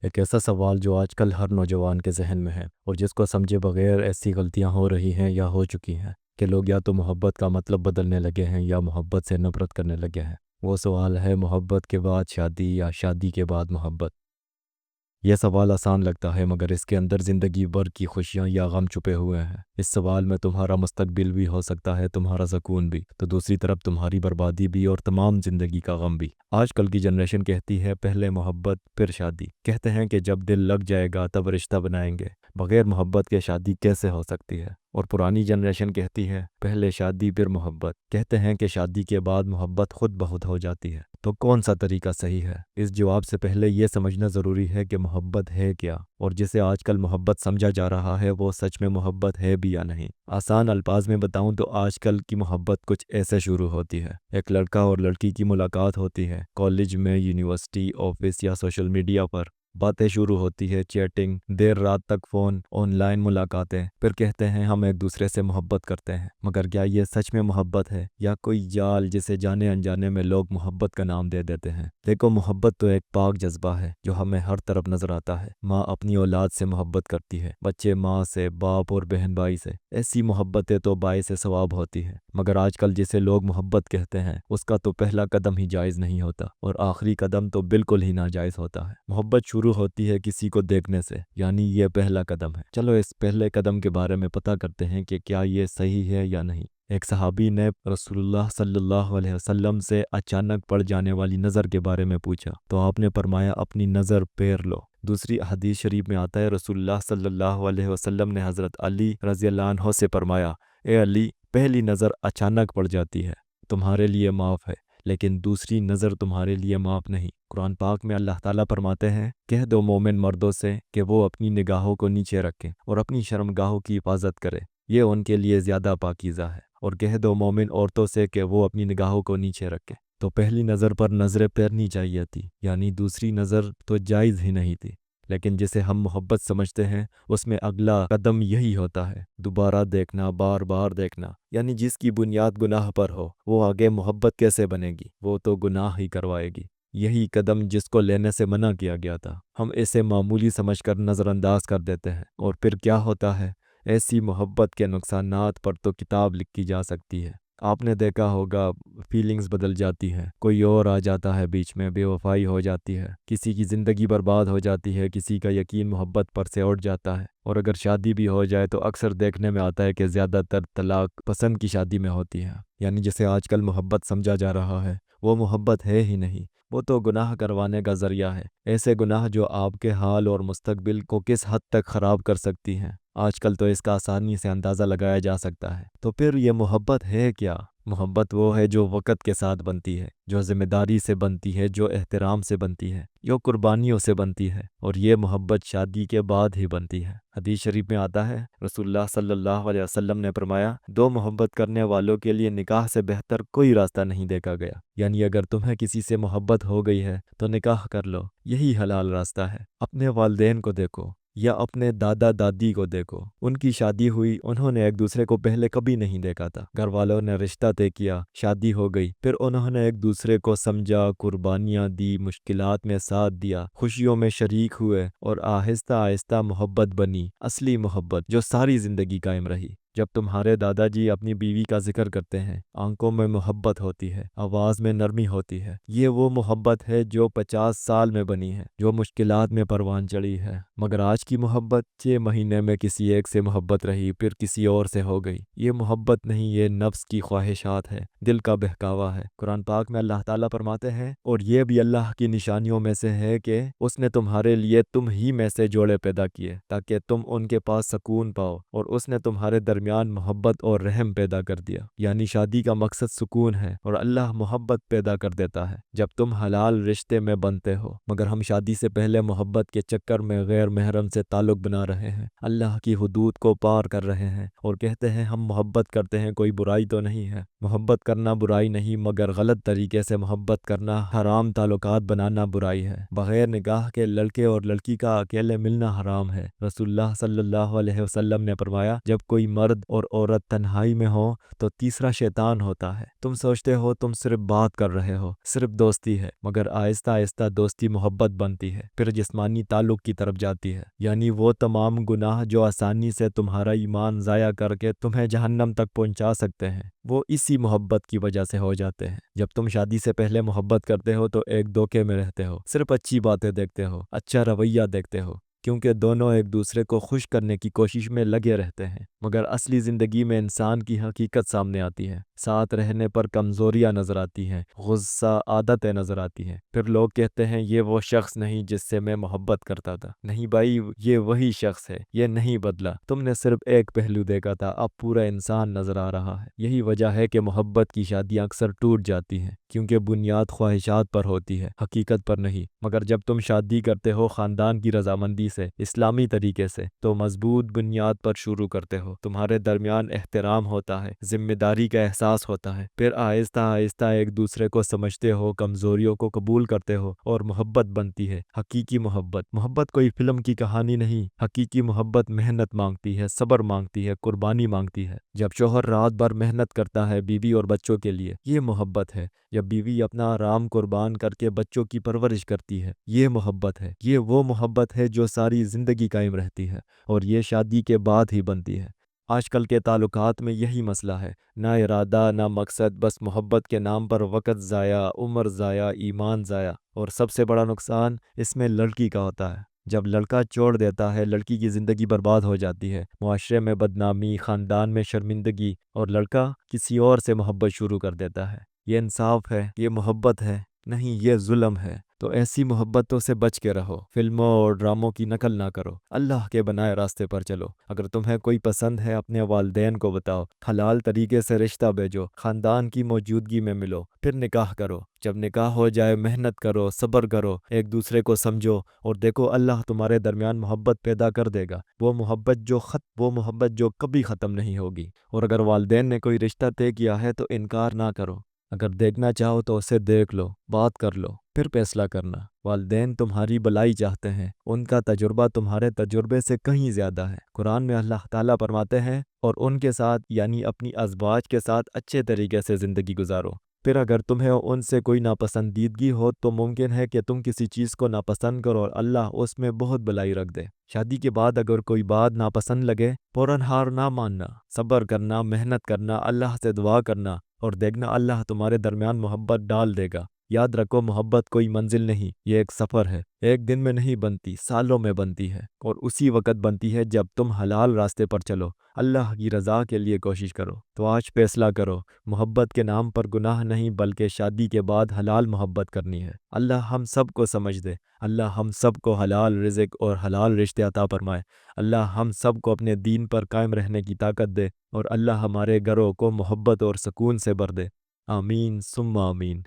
ایک ایسا سوال جو آج کل ہر نوجوان کے ذہن میں ہے اور جس کو سمجھے بغیر ایسی غلطیاں ہو رہی ہیں یا ہو چکی ہیں کہ لوگ یا تو محبت کا مطلب بدلنے لگے ہیں یا محبت سے نفرت کرنے لگے ہیں۔ وہ سوال ہے، محبت کے بعد شادی یا شادی کے بعد محبت؟ یہ سوال آسان لگتا ہے مگر اس کے اندر زندگی بھر کی خوشیاں یا غم چھپے ہوئے ہیں۔ اس سوال میں تمہارا مستقبل بھی ہو سکتا ہے، تمہارا سکون بھی، تو دوسری طرف تمہاری بربادی بھی اور تمام زندگی کا غم بھی۔ آج کل کی جنریشن کہتی ہے پہلے محبت پھر شادی، کہتے ہیں کہ جب دل لگ جائے گا تب رشتہ بنائیں گے، بغیر محبت کے شادی کیسے ہو سکتی ہے؟ اور پرانی جنریشن کہتی ہے پہلے شادی پھر محبت، کہتے ہیں کہ شادی کے بعد محبت خود بخود ہو جاتی ہے۔ تو کون سا طریقہ صحیح ہے؟ اس جواب سے پہلے یہ سمجھنا ضروری ہے کہ محبت ہے کیا، اور جسے آج کل محبت سمجھا جا رہا ہے وہ سچ میں محبت ہے بھی یا نہیں۔ آسان الفاظ میں بتاؤں تو آج کل کی محبت کچھ ایسے شروع ہوتی ہے۔ ایک لڑکا اور لڑکی کی ملاقات ہوتی ہے، کالج میں، یونیورسٹی، آفس یا سوشل میڈیا پر باتیں شروع ہوتی ہے، چیٹنگ، دیر رات تک فون، آن لائن ملاقاتیں، پھر کہتے ہیں ہم ایک دوسرے سے محبت کرتے ہیں۔ مگر کیا یہ سچ میں محبت ہے یا کوئی جال جسے جانے انجانے میں لوگ محبت کا نام دے دیتے ہیں؟ دیکھو، محبت تو ایک پاک جذبہ ہے جو ہمیں ہر طرف نظر آتا ہے۔ ماں اپنی اولاد سے محبت کرتی ہے، بچے ماں سے، باپ اور بہن بھائی سے۔ ایسی محبتیں تو باعث ثواب ہوتی ہیں، مگر آج کل جسے لوگ محبت کہتے ہیں اس کا تو پہلا قدم ہی جائز نہیں ہوتا اور آخری قدم تو بالکل ہی ناجائز ہوتا ہے۔ محبت شروع ہوتی ہے کسی کو دیکھنے سے، یعنی یہ پہلا قدم ہے۔ چلو اس پہلے قدم کے بارے میں پتہ کرتے ہیں کہ کیا یہ صحیح ہے یا نہیں۔ ایک صحابی نے رسول اللہ صلی اللہ علیہ وسلم سے اچانک پڑ جانے والی نظر کے بارے میں پوچھا تو آپ نے فرمایا اپنی نظر پھیر لو۔ دوسری حدیث شریف میں آتا ہے رسول اللہ صلی اللہ علیہ وسلم نے حضرت علی رضی اللہ عنہ سے فرمایا، اے علی، پہلی نظر اچانک پڑ جاتی ہے، تمہارے لیے معاف ہے، لیکن دوسری نظر تمہارے لیے معاف نہیں۔ قرآن پاک میں اللہ تعالیٰ فرماتے ہیں، کہہ دو مومن مردوں سے کہ وہ اپنی نگاہوں کو نیچے رکھیں اور اپنی شرمگاہوں کی حفاظت کرے، یہ ان کے لیے زیادہ پاکیزہ ہے، اور کہہ دو مومن عورتوں سے کہ وہ اپنی نگاہوں کو نیچے رکھیں۔ تو پہلی نظر پر نظریں پھیرنی چاہیے تھی، یعنی دوسری نظر تو جائز ہی نہیں تھی، لیکن جسے ہم محبت سمجھتے ہیں اس میں اگلا قدم یہی ہوتا ہے، دوبارہ دیکھنا، بار بار دیکھنا۔ یعنی جس کی بنیاد گناہ پر ہو وہ آگے محبت کیسے بنے گی؟ وہ تو گناہ ہی کروائے گی۔ یہی قدم جس کو لینے سے منع کیا گیا تھا، ہم اسے معمولی سمجھ کر نظر انداز کر دیتے ہیں، اور پھر کیا ہوتا ہے؟ ایسی محبت کے نقصانات پر تو کتاب لکھی جا سکتی ہے۔ آپ نے دیکھا ہوگا فیلنگز بدل جاتی ہیں، کوئی اور آ جاتا ہے بیچ میں، بے وفائی ہو جاتی ہے، کسی کی زندگی برباد ہو جاتی ہے، کسی کا یقین محبت پر سے اٹھ جاتا ہے، اور اگر شادی بھی ہو جائے تو اکثر دیکھنے میں آتا ہے کہ زیادہ تر طلاق پسند کی شادی میں ہوتی ہے۔ یعنی جسے آج کل محبت سمجھا جا رہا ہے وہ محبت ہے ہی نہیں، وہ تو گناہ کروانے کا ذریعہ ہے۔ ایسے گناہ جو آپ کے حال اور مستقبل کو کس حد تک خراب کر سکتی ہیں، آج کل تو اس کا آسانی سے اندازہ لگایا جا سکتا ہے۔ تو پھر یہ محبت ہے کیا؟ محبت وہ ہے جو وقت کے ساتھ بنتی ہے، جو ذمہ داری سے بنتی ہے، جو احترام سے بنتی ہے، جو قربانیوں سے بنتی ہے، اور یہ محبت شادی کے بعد ہی بنتی ہے۔ حدیث شریف میں آتا ہے رسول اللہ صلی اللہ علیہ وسلم نے فرمایا، دو محبت کرنے والوں کے لیے نکاح سے بہتر کوئی راستہ نہیں دیکھا گیا۔ یعنی اگر تمہیں کسی سے محبت ہو گئی ہے تو نکاح کر لو، یہی حلال راستہ ہے۔ اپنے والدین کو دیکھو یا اپنے دادا دادی کو دیکھو، ان کی شادی ہوئی، انہوں نے ایک دوسرے کو پہلے کبھی نہیں دیکھا تھا، گھر والوں نے رشتہ طے کیا، شادی ہو گئی، پھر انہوں نے ایک دوسرے کو سمجھا، قربانیاں دی، مشکلات میں ساتھ دیا، خوشیوں میں شریک ہوئے، اور آہستہ آہستہ محبت بنی، اصلی محبت جو ساری زندگی قائم رہی۔ جب تمہارے دادا جی اپنی بیوی کا ذکر کرتے ہیں، آنکھوں میں محبت ہوتی ہے، آواز میں نرمی ہوتی ہے۔ یہ وہ محبت ہے جو 50 سال میں بنی ہے، جو مشکلات میں پروان چڑھی ہے۔ مگر آج کی محبت 6 مہینے میں کسی ایک سے محبت رہی، پھر کسی اور سے ہو گئی۔ یہ محبت نہیں، یہ نفس کی خواہشات ہے، دل کا بہکاوا ہے۔ قرآن پاک میں اللہ تعالیٰ فرماتے ہیں، اور یہ بھی اللہ کی نشانیوں میں سے ہے کہ اس نے تمہارے لیے تم ہی میں سے جوڑے پیدا کیے تاکہ تم ان کے پاس سکون پاؤ، اور اس نے تمہارے درمیان محبت اور رحم پیدا کر دیا۔ یعنی شادی کا مقصد سکون ہے، اور اللہ محبت پیدا کر دیتا ہے جب تم حلال رشتے میں بنتے ہو۔ مگر ہم شادی سے پہلے محبت کے چکر میں غیر محرم سے تعلق بنا رہے ہیں، اللہ کی حدود کو پار کر رہے ہیں، اور کہتے ہیں ہم محبت کرتے ہیں، کوئی برائی تو نہیں ہے۔ محبت کرنا برائی نہیں، مگر غلط طریقے سے محبت کرنا، حرام تعلقات بنانا برائی ہے۔ بغیر نکاح کے لڑکے اور لڑکی کا اکیلے ملنا حرام ہے۔ رسول اللہ صلی اللہ علیہ وسلم نے فرمایا، جب کوئی مرد مرد اور عورت تنہائی میں ہوں تو تیسرا شیطان ہوتا ہے۔ تم سوچتے ہو تم صرف بات کر رہے ہو، صرف دوستی ہے، مگر آہستہ آہستہ دوستی محبت بنتی ہے، پھر جسمانی تعلق کی طرف جاتی ہے، یعنی وہ تمام گناہ جو آسانی سے تمہارا ایمان ضائع کر کے تمہیں جہنم تک پہنچا سکتے ہیں، وہ اسی محبت کی وجہ سے ہو جاتے ہیں۔ جب تم شادی سے پہلے محبت کرتے ہو تو ایک دھوکے میں رہتے ہو، صرف اچھی باتیں دیکھتے ہو، اچھا رویہ دیکھتے ہو، کیونکہ دونوں ایک دوسرے کو خوش کرنے کی کوشش میں لگے رہتے ہیں، مگر اصلی زندگی میں انسان کی حقیقت سامنے آتی ہے۔ ساتھ رہنے پر کمزوریاں نظر آتی ہیں، غصہ، عادتیں نظر آتی ہیں، پھر لوگ کہتے ہیں یہ وہ شخص نہیں جس سے میں محبت کرتا تھا۔ نہیں بھائی، یہ وہی شخص ہے، یہ نہیں بدلا، تم نے صرف ایک پہلو دیکھا تھا، اب پورا انسان نظر آ رہا ہے۔ یہی وجہ ہے کہ محبت کی شادیاں اکثر ٹوٹ جاتی ہیں، کیونکہ بنیاد خواہشات پر ہوتی ہے، حقیقت پر نہیں۔ مگر جب تم شادی کرتے ہو خاندان کی رضامندی سے، اسلامی طریقے سے، تو مضبوط بنیاد پر شروع کرتے ہو۔ تمہارے درمیان احترام ہوتا ہے، ذمہ داری کا احساس ہوتا ہے، پھر آہستہ آہستہ ایک دوسرے کو سمجھتے ہو، کمزوریوں کو قبول کرتے ہو، اور محبت بنتی ہے، حقیقی محبت۔ محبت کوئی فلم کی کہانی نہیں، حقیقی محبت محنت مانگتی ہے، صبر مانگتی ہے، قربانی مانگتی ہے۔ جب شوہر رات بھر محنت کرتا ہے بیوی اور بچوں کے لیے، یہ محبت ہے۔ جب بیوی اپنا آرام قربان کر کے بچوں کی پرورش کرتی ہے، یہ محبت ہے۔ یہ وہ محبت ہے جو ساری زندگی قائم رہتی ہے، اور یہ شادی کے بعد ہی بنتی ہے۔ آج کل کے تعلقات میں یہی مسئلہ ہے، نہ ارادہ نہ مقصد، بس محبت کے نام پر وقت ضائع، عمر ضائع، ایمان ضائع، اور سب سے بڑا نقصان اس میں لڑکی کا ہوتا ہے۔ جب لڑکا چھوڑ دیتا ہے، لڑکی کی زندگی برباد ہو جاتی ہے، معاشرے میں بدنامی، خاندان میں شرمندگی، اور لڑکا کسی اور سے محبت شروع کر دیتا ہے۔ یہ انصاف ہے؟ یہ محبت ہے؟ نہیں، یہ ظلم ہے۔ تو ایسی محبتوں سے بچ کے رہو، فلموں اور ڈراموں کی نقل نہ کرو، اللہ کے بنائے راستے پر چلو۔ اگر تمہیں کوئی پسند ہے اپنے والدین کو بتاؤ، حلال طریقے سے رشتہ بھیجو، خاندان کی موجودگی میں ملو، پھر نکاح کرو۔ جب نکاح ہو جائے محنت کرو، صبر کرو، ایک دوسرے کو سمجھو، اور دیکھو اللہ تمہارے درمیان محبت پیدا کر دے گا، وہ محبت جو کبھی ختم نہیں ہوگی۔ اور اگر والدین نے کوئی رشتہ طے کیا ہے تو انکار نہ کرو، اگر دیکھنا چاہو تو اسے دیکھ لو، بات کر لو، پھر فیصلہ کرنا۔ والدین تمہاری بھلائی چاہتے ہیں، ان کا تجربہ تمہارے تجربے سے کہیں زیادہ ہے۔ قرآن میں اللہ تعالیٰ فرماتے ہیں، اور ان کے ساتھ یعنی اپنی ازواج کے ساتھ اچھے طریقے سے زندگی گزارو۔ پھر اگر تمہیں ان سے کوئی ناپسندیدگی ہو تو ممکن ہے کہ تم کسی چیز کو ناپسند کرو اور اللہ اس میں بہت بھلائی رکھ دے۔ شادی کے بعد اگر کوئی بات ناپسند لگے، فوراً ہار نہ ماننا، صبر کرنا، محنت کرنا، اللہ سے دعا کرنا، اور دیکھنا اللہ تمہارے درمیان محبت ڈال دے گا۔ یاد رکھو، محبت کوئی منزل نہیں، یہ ایک سفر ہے، ایک دن میں نہیں بنتی، سالوں میں بنتی ہے، اور اسی وقت بنتی ہے جب تم حلال راستے پر چلو، اللہ کی رضا کے لیے کوشش کرو۔ تو آج فیصلہ کرو، محبت کے نام پر گناہ نہیں بلکہ شادی کے بعد حلال محبت کرنی ہے۔ اللہ ہم سب کو سمجھ دے، اللہ ہم سب کو حلال رزق اور حلال رشتے عطا فرمائے، اللہ ہم سب کو اپنے دین پر قائم رہنے کی طاقت دے، اور اللہ ہمارے گھروں کو محبت اور سکون سے بھر دے۔ آمین ثم آمین۔